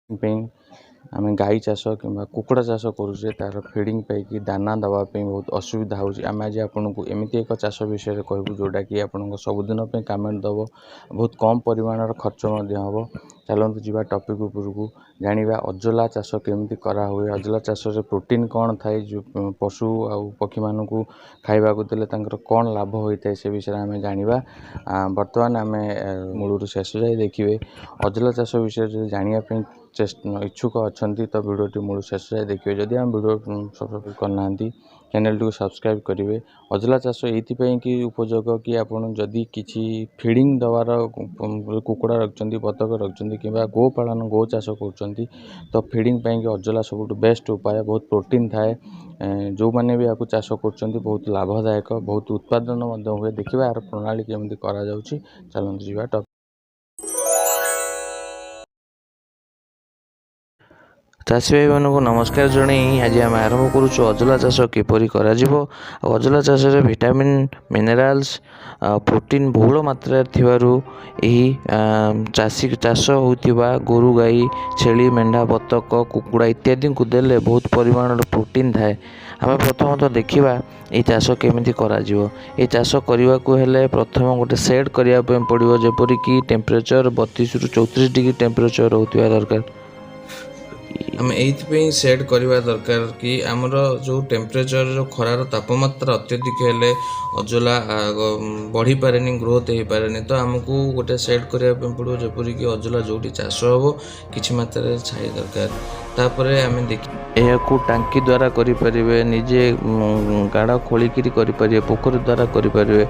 ପାଇଁ ଆମେ ଗାଈ ଚାଷ କିମ୍ବା କୁକୁଡ଼ା ଚାଷ କରୁଛେ ତାର ଫିଡ଼ିଂ ପାଇକି ଦାନା ଦେବା ପାଇଁ ବହୁତ ଅସୁବିଧା ହେଉଛି। ଆମେ ଆଜି ଆପଣଙ୍କୁ ଏମିତି ଏକ ଚାଷ ବିଷୟରେ କହିବୁ ଯେଉଁଟାକି ଆପଣଙ୍କ ସବୁଦିନ ପାଇଁ କାମରେ ଦେବ, ବହୁତ କମ୍ ପରିମାଣର ଖର୍ଚ୍ଚ ମଧ୍ୟ ହେବ। ଚାଲନ୍ତୁ ଯିବା ଟପିକ୍ ଉପରକୁ, ଜାଣିବା ଅଜଲା ଚାଷ କେମିତି କରାହୁଏ, ଅଜଲା ଚାଷରେ ପ୍ରୋଟିନ୍ କ'ଣ ଥାଏ, ଯେଉଁ ପଶୁ ଆଉ ପକ୍ଷୀମାନଙ୍କୁ ଖାଇବାକୁ ଦେଲେ ତାଙ୍କର କ'ଣ ଲାଭ ହୋଇଥାଏ ସେ ବିଷୟରେ ଆମେ ଜାଣିବା। ବର୍ତ୍ତମାନ ଆମେ ମୂଳରୁ ଶେଷ ଯାଏ ଦେଖିବେ। ଅଜଲା ଚାଷ ବିଷୟରେ ଯଦି ଜାଣିବା ପାଇଁ ଇଚ୍ଛୁକ ଅଛନ୍ତି ତ ଭିଡ଼ିଓଟି ମୂଳ ଶେଷ ଯାଏ ଦେଖିବେ। ଯଦି ଆମେ ଭିଡ଼ିଓ ସବସ୍କ୍ରାଇବ୍ କରିନାହାନ୍ତି ଚ୍ୟାନେଲଟିକୁ ସବସ୍କ୍ରାଇବ୍ କରିବେ। ଅଜଲା ଚାଷ ଏଇଥିପାଇଁ କି ଉପଯୋଗ କି ଆପଣ ଯଦି କିଛି ଫିଡ଼ିଂ ଦେବାର କୁକୁଡ଼ା ରଖିଛନ୍ତି, ବତକ ରଖିଛନ୍ତି କିମ୍ବା ଗୋପାଳନ ଗୋ ଚାଷ କରୁଛନ୍ତି ତ ଫିଡ଼ିଂ ପାଇଁକି ଅଜଲା ସବୁଠୁ ବେଷ୍ଟ ଉପାୟ। ବହୁତ ପ୍ରୋଟିନ୍ ଥାଏ। ଯେଉଁମାନେ ବି ଏହାକୁ ଚାଷ କରୁଛନ୍ତି ବହୁତ ଲାଭଦାୟକ, ବହୁତ ଉତ୍ପାଦନ ମଧ୍ୟ ହୁଏ। ଦେଖିବା ଏହାର ପ୍ରଣାଳୀ କେମିତି କରାଯାଉଛି। ଚାଲନ୍ତୁ ଯିବା ଟପିକ୍। ଚାଷୀ ଭାଇମାନଙ୍କୁ ନମସ୍କାର ଜଣାଇ ଆଜି ଆମେ ଆରମ୍ଭ କରୁଛୁ ଅଜଲା ଚାଷ କିପରି କରାଯିବ। ଆଉ ଅଜଲା ଚାଷରେ ଭିଟାମିନ୍, ମିନେରାଲ୍ସ, ପ୍ରୋଟିନ୍ ବହୁଳ ମାତ୍ରାରେ ଥିବାରୁ ଏହି ଚାଷ ହେଉଥିବା ଗୋରୁ, ଗାଈ, ଛେଳି, ମେଣ୍ଢା, ବତକ, କୁକୁଡ଼ା ଇତ୍ୟାଦିଙ୍କୁ ଦେଲେ ବହୁତ ପରିମାଣର ପ୍ରୋଟିନ୍ ଥାଏ। ଆମେ ପ୍ରଥମତଃ ଦେଖିବା ଏହି ଚାଷ କେମିତି କରାଯିବ। ଏହି ଚାଷ କରିବାକୁ ହେଲେ ପ୍ରଥମେ ଗୋଟେ ସେଟ୍ କରିବା ପାଇଁ ପଡ଼ିବ, ଯେପରିକି ଟେମ୍ପରେଚର୍ 32ରୁ 34 ଡିଗ୍ରୀ ଟେମ୍ପରେଚର୍ ରହୁଥିବା ଦରକାର। ଆମେ ଏଇଥିପାଇଁ ସେଟ୍ କରିବା ଦରକାର କି ଆମର ଯେଉଁ ଟେମ୍ପରେଚର ଖରାର ତାପମାତ୍ରା ଅତ୍ୟଧିକ ହେଲେ ଅଜଲା ବଢ଼ିପାରେନି, ଗ୍ରୋଥ୍ ହେଇପାରେନି। ତ ଆମକୁ ଗୋଟେ ସେଟ୍ କରିବା ପାଇଁ ପଡ଼ିବ, ଯେପରିକି ଅଜଲା ଯେଉଁଠି ଚାଷ ହେବ କିଛି ମାତ୍ରାରେ ଛାଇ ଦରକାର। ତାପରେ ଆମେ ଏହାକୁ ଟାଙ୍କି ଦ୍ୱାରା କରିପାରିବେ, ନିଜେ ଗାଡ଼ ଖୋଳିକିରି କରିପାରିବେ, ପୋଖରୀ ଦ୍ୱାରା କରିପାରିବେ।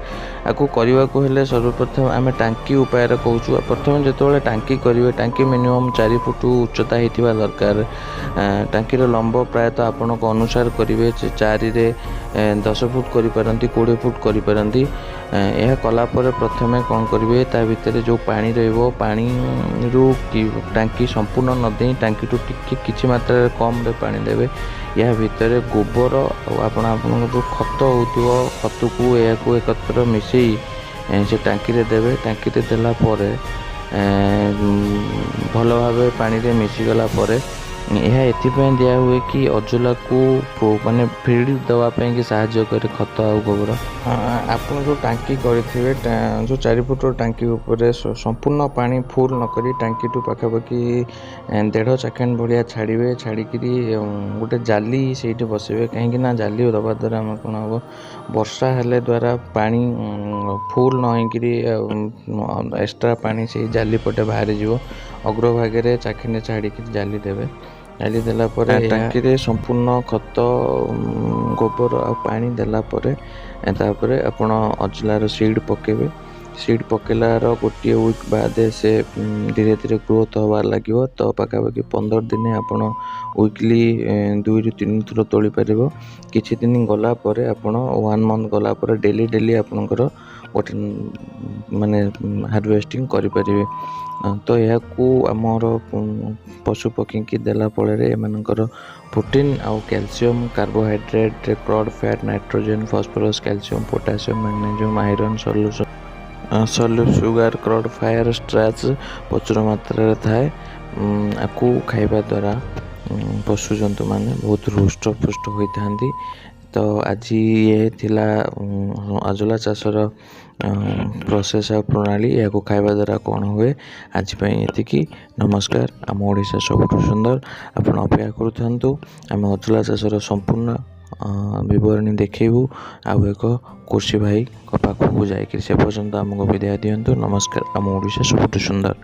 ଆକୁ କରିବାକୁ ହେଲେ ସର୍ବପ୍ରଥମେ ଆମେ ଟାଙ୍କି ଉପାୟରେ କହୁଛୁ। ପ୍ରଥମେ ଯେତେବେଳେ ଟାଙ୍କି କରିବେ, ଟାଙ୍କି ମିନିମମ୍ 4 ଫୁଟ ଉଚ୍ଚତା ହେଇଥିବା ଦରକାର। ଟାଙ୍କିର ଲମ୍ବ ପ୍ରାୟତଃ ଆପଣଙ୍କ ଅନୁସାର କରିବେ। 4ରେ 10 ଫୁଟ କରିପାରନ୍ତି, 20 ଫୁଟ କରିପାରନ୍ତି। ଏହା କଲା ପରେ ପ୍ରଥମେ କ'ଣ କରିବେ, ତା ଭିତରେ ଯେଉଁ ପାଣି ରହିବ, ପାଣିରୁ ଟାଙ୍କି ସମ୍ପୂର୍ଣ୍ଣ ନ ଦେଇ ଟାଙ୍କିଠୁ ଟିକେ କିଛି ମାତ୍ରାରେ କମ୍ରେ ପାଣି ଦେବେ। ଏହା ଭିତରେ ଗୋବର ଆଉ ଆପଣଙ୍କ ଯେଉଁ ଖତ ହେଉଥିବ, ଖତକୁ ଏହାକୁ ଏକତ୍ର ମିଶାଇ ସେ ଟାଙ୍କିରେ ଦେବେ। ଟାଙ୍କିରେ ଦେଲା ପରେ ଭଲ ଭାବେ ପାଣିରେ ମିଶିଗଲା ପରେ ଏହା ଏଥିପାଇଁ ଦିଆ ହୁଏ କି ଅଜଲାକୁ ମାନେ ଫିଡ୍ ଦେବା ପାଇଁକି ସାହାଯ୍ୟ କରେ ଖତ ଆଉ ଗୋବର। ଆପଣ ଯେଉଁ ଟାଙ୍କି କରିଥିବେ, ଯେଉଁ 4 ଫୁଟର ଟାଙ୍କି ଉପରେ ସମ୍ପୂର୍ଣ୍ଣ ପାଣି ଫୁଲ୍ ନ କରି ଟାଙ୍କିଠୁ ପାଖାପାଖି 1.5 ସେକେଣ୍ଡ ଭଳିଆ ଛାଡ଼ିବେ। ଛାଡ଼ିକିରି ଗୋଟେ ଜାଲି ସେଇଠି ବସାଇବେ। କାହିଁକିନା ଜାଲି ଦେବା ଦ୍ୱାରା ଆମର କ'ଣ ହେବ, ବର୍ଷା ହେଲେ ଦ୍ୱାରା ପାଣି ଫୁଲ୍ ନ ହେଇକିରି ଏକ୍ସଟ୍ରା ପାଣି ସେଇ ଜାଲି ପଟେ ବାହାରିଯିବ। ଅଗ୍ରଭାଗରେ ଚାଖିଣ୍ଡେ ଛାଡ଼ିକିରି ଜାଲି ଦେବେ। ଜାଲି ଦେଲା ପରେ ଟାଙ୍କିରେ ସମ୍ପୂର୍ଣ୍ଣ ଖତ, ଗୋବର ଆଉ ପାଣି ଦେଲା ପରେ ତାପରେ ଆପଣ ଅଜଲାର ସିଡ଼୍ ପକାଇବେ। ସିଡ଼୍ ପକାଇଲାର ଗୋଟିଏ ୱିକ୍ ବାଦେ ସେ ଧୀରେ ଧୀରେ ଗ୍ରୋଥ୍ ହେବାରେ ଲାଗିବ। ତ ପାଖାପାଖି 15 ଦିନେ ଆପଣ ୱିକଲି 2ରୁ 3 ଥର ତୋଳି ପାରିବ। କିଛି ଦିନ ଗଲା ପରେ ଆପଣ 1 ମନ୍ଥ ଗଲା ପରେ ଡେଲି ଆପଣଙ୍କର ଗୋଟେ ମାନେ ହାରଭେଷ୍ଟିଂ କରିପାରିବେ। ତ ଏହାକୁ ଆମର ପଶୁପକ୍ଷୀଙ୍କି ଦେଲା ଫଳରେ ଏମାନଙ୍କର ପ୍ରୋଟିନ୍ ଆଉ calcium, carbohydrate, crude fat, nitrogen, phosphorus, calcium, potassium, magnesium, iron, soluble sugar, crude fibre, starch ପ୍ରଚୁର ମାତ୍ରାରେ ଥାଏ। ଆକୁ ଖାଇବା ଦ୍ୱାରା ପଶୁଜନ୍ତୁମାନେ ବହୁତ ହୃଷ୍ଟପୃଷ୍ଟ ହୋଇଥାନ୍ତି। ତ ଆଜି ଇଏ ଥିଲା ଅଜଲା ଚାଷର ପ୍ରୋସେସ୍ ଆଉ ପ୍ରଣାଳୀ। ଏହାକୁ ଖାଇବା ଦ୍ୱାରା କ'ଣ ହୁଏ। ଆଜି ପାଇଁ ଏତିକି। ନମସ୍କାର। ଆମ ଓଡ଼ିଶା ସବୁଠୁ ସୁନ୍ଦର। ଆପଣ ଅପେକ୍ଷା କରୁଥାନ୍ତୁ, ଆମେ ଅଜଲା ଚାଷର ସମ୍ପୂର୍ଣ୍ଣ ବିବରଣୀ ଦେଖେଇବୁ ଆଉ ଏକ କୃଷି ଭାଇଙ୍କ ପାଖକୁ ଯାଇକରି। ସେ ପର୍ଯ୍ୟନ୍ତ ଆମକୁ ବିଦାୟ ଦିଅନ୍ତୁ। ନମସ୍କାର। ଆମ ଓଡ଼ିଶା ସବୁଠୁ ସୁନ୍ଦର।